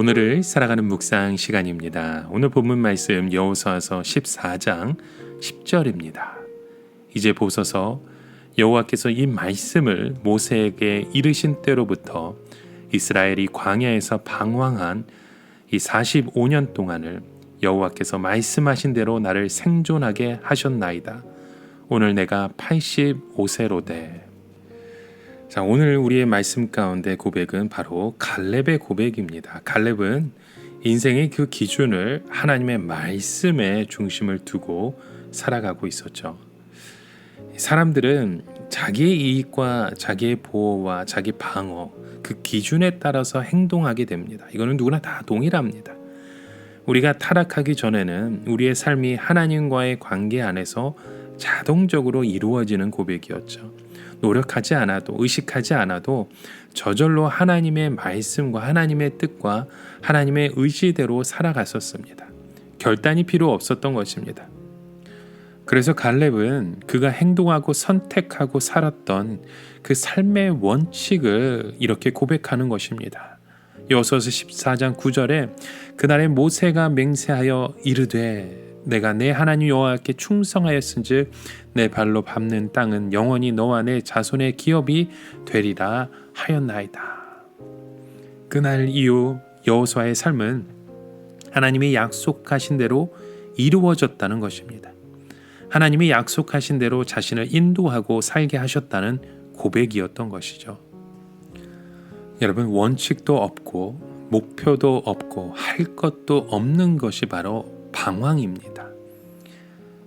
오늘을 살아가는 묵상 시간입니다. 오늘 본문 말씀 여호수아서 14장 10절입니다. 이제 보소서 여호와께서 이 말씀을 모세에게 이르신 때로부터 이스라엘이 광야에서 방황한 이 45년 동안을 여호와께서 말씀하신 대로 나를 생존하게 하셨나이다. 오늘 내가 85세로되. 자, 오늘 우리의 말씀 가운데 고백은 바로 갈렙의 고백입니다. 갈렙은 인생의 그 기준을 하나님의 말씀에 중심을 두고 살아가고 있었죠. 사람들은 자기의 이익과 자기의 보호와 자기 방어, 그 기준에 따라서 행동하게 됩니다. 이거는 누구나 다 동일합니다. 우리가 타락하기 전에는 우리의 삶이 하나님과의 관계 안에서 자동적으로 이루어지는 고백이었죠. 노력하지 않아도, 의식하지 않아도 저절로 하나님의 말씀과 하나님의 뜻과 하나님의 의지대로 살아갔었습니다. 결단이 필요 없었던 것입니다. 그래서 갈렙은 그가 행동하고 선택하고 살았던 그 삶의 원칙을 이렇게 고백하는 것입니다. 여호수아서 14장 9절에 그날에 모세가 맹세하여 이르되 내가 내 하나님 여호와께 충성하였은즉 내 발로 밟는 땅은 영원히 너와 내 자손의 기업이 되리라 하였나이다. 그날 이후 여호수아의 삶은 하나님이 약속하신 대로 이루어졌다는 것입니다. 하나님이 약속하신 대로 자신을 인도하고 살게 하셨다는 고백이었던 것이죠. 여러분, 원칙도 없고 목표도 없고 할 것도 없는 것이 바로 방황입니다.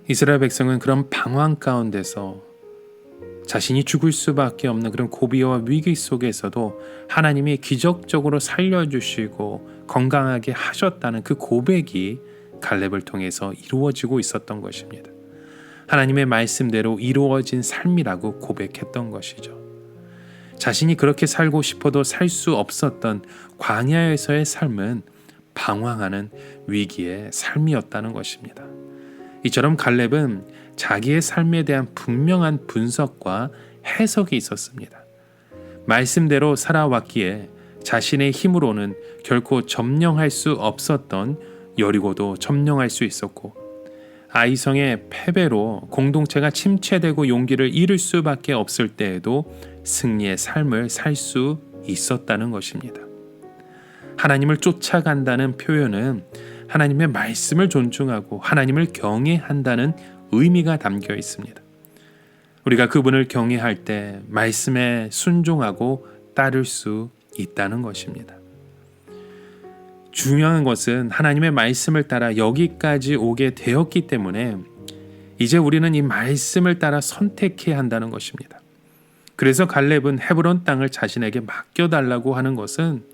이스라엘 백성은 그런 방황 가운데서 자신이 죽을 수밖에 없는 그런 고비와 위기 속에서도 하나님이 기적적으로 살려주시고 건강하게 하셨다는 그 고백이 갈렙을 통해서 이루어지고 있었던 것입니다. 하나님의 말씀대로 이루어진 삶이라고 고백했던 것이죠. 자신이 그렇게 살고 싶어도 살 수 없었던 광야에서의 삶은 방황하는 위기의 삶이었다는 것입니다. 이처럼 갈렙은 자기의 삶에 대한 분명한 분석과 해석이 있었습니다. 말씀대로 살아왔기에 자신의 힘으로는 결코 점령할 수 없었던 여리고도 점령할 수 있었고, 아이성의 패배로 공동체가 침체되고 용기를 잃을 수밖에 없을 때에도 승리의 삶을 살 수 있었다는 것입니다. 하나님을 쫓아간다는 표현은 하나님의 말씀을 존중하고 하나님을 경외한다는 의미가 담겨 있습니다. 우리가 그분을 경외할 때 말씀에 순종하고 따를 수 있다는 것입니다. 중요한 것은 하나님의 말씀을 따라 여기까지 오게 되었기 때문에 이제 우리는 이 말씀을 따라 선택해야 한다는 것입니다. 그래서 갈렙은 헤브론 땅을 자신에게 맡겨달라고 하는 것은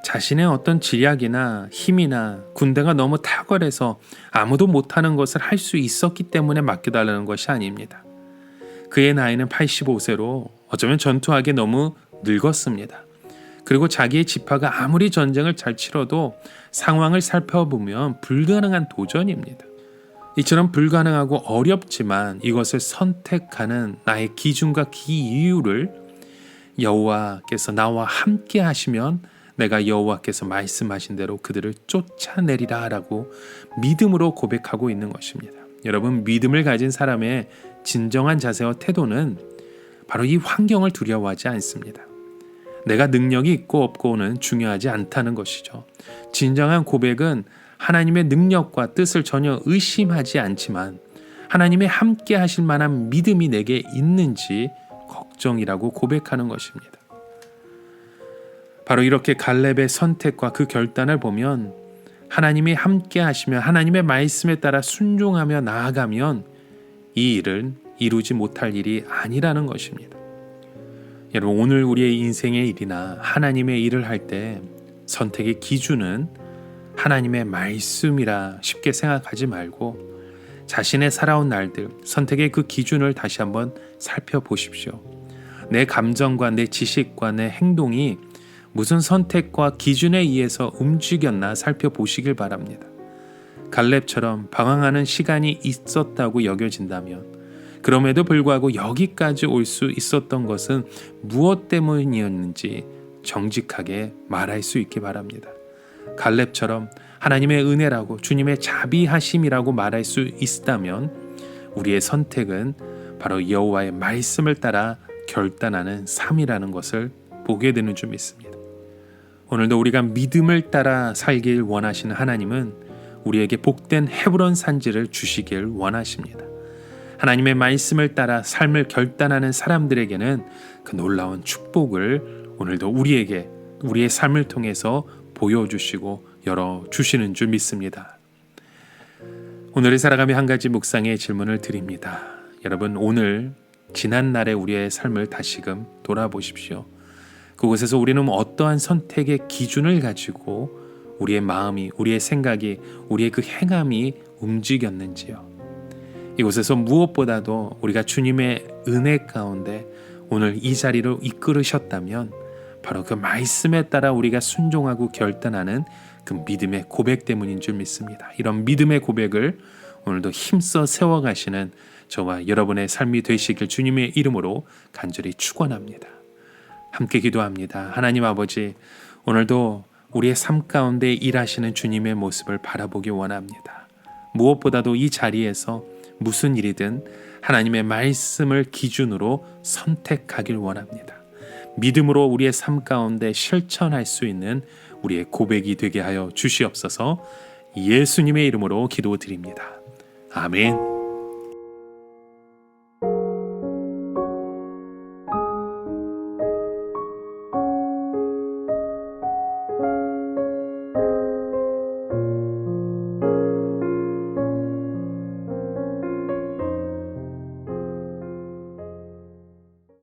자신의 어떤 지략이나 힘이나 군대가 너무 탁월해서 아무도 못하는 것을 할 수 있었기 때문에 맡겨달라는 것이 아닙니다. 그의 나이는 85세로 어쩌면 전투하기에 너무 늙었습니다. 그리고 자기의 지파가 아무리 전쟁을 잘 치러도 상황을 살펴보면 불가능한 도전입니다. 이처럼 불가능하고 어렵지만 이것을 선택하는 나의 기준과 이유를 여호와께서 나와 함께 하시면 내가 여호와께서 말씀하신 대로 그들을 쫓아내리라 라고 믿음으로 고백하고 있는 것입니다. 여러분, 믿음을 가진 사람의 진정한 자세와 태도는 바로 이 환경을 두려워하지 않습니다. 내가 능력이 있고 없고는 중요하지 않다는 것이죠. 진정한 고백은 하나님의 능력과 뜻을 전혀 의심하지 않지만 하나님의 함께 하실 만한 믿음이 내게 있는지 걱정이라고 고백하는 것입니다. 바로 이렇게 갈렙의 선택과 그 결단을 보면 하나님이 함께 하시며 하나님의 말씀에 따라 순종하며 나아가면 이 일은 이루지 못할 일이 아니라는 것입니다. 여러분, 오늘 우리의 인생의 일이나 하나님의 일을 할 때 선택의 기준은 하나님의 말씀이라 쉽게 생각하지 말고 자신의 살아온 날들, 선택의 그 기준을 다시 한번 살펴보십시오. 내 감정과 내 지식과 내 행동이 무슨 선택과 기준에 의해서 움직였나 살펴보시길 바랍니다. 갈렙처럼 방황하는 시간이 있었다고 여겨진다면, 그럼에도 불구하고 여기까지 올 수 있었던 것은 무엇 때문이었는지 정직하게 말할 수 있기 바랍니다. 갈렙처럼 하나님의 은혜라고 주님의 자비하심이라고 말할 수 있다면 우리의 선택은 바로 여호와의 말씀을 따라 결단하는 삶이라는 것을 보게 되는 줄 믿습니다. 오늘도 우리가 믿음을 따라 살길 원하시는 하나님은 우리에게 복된 헤브론 산지를 주시길 원하십니다. 하나님의 말씀을 따라 삶을 결단하는 사람들에게는 그 놀라운 축복을 오늘도 우리에게 우리의 삶을 통해서 보여주시고 열어주시는 줄 믿습니다. 오늘을 살아가며 한 가지 묵상의 질문을 드립니다. 여러분, 오늘 지난날의 우리의 삶을 다시금 돌아보십시오. 그곳에서 우리는 어떠한 선택의 기준을 가지고 우리의 마음이, 우리의 생각이, 우리의 그 행함이 움직였는지요. 이곳에서 무엇보다도 우리가 주님의 은혜 가운데 오늘 이 자리로 이끌으셨다면 바로 그 말씀에 따라 우리가 순종하고 결단하는 그 믿음의 고백 때문인 줄 믿습니다. 이런 믿음의 고백을 오늘도 힘써 세워가시는 저와 여러분의 삶이 되시길 주님의 이름으로 간절히 축원합니다. 함께 기도합니다. 하나님 아버지, 오늘도 우리의 삶 가운데 일하시는 주님의 모습을 바라보기 원합니다. 무엇보다도 이 자리에서 무슨 일이든 하나님의 말씀을 기준으로 선택하길 원합니다. 믿음으로 우리의 삶 가운데 실천할 수 있는 우리의 고백이 되게 하여 주시옵소서. 예수님의 이름으로 기도드립니다. 아멘.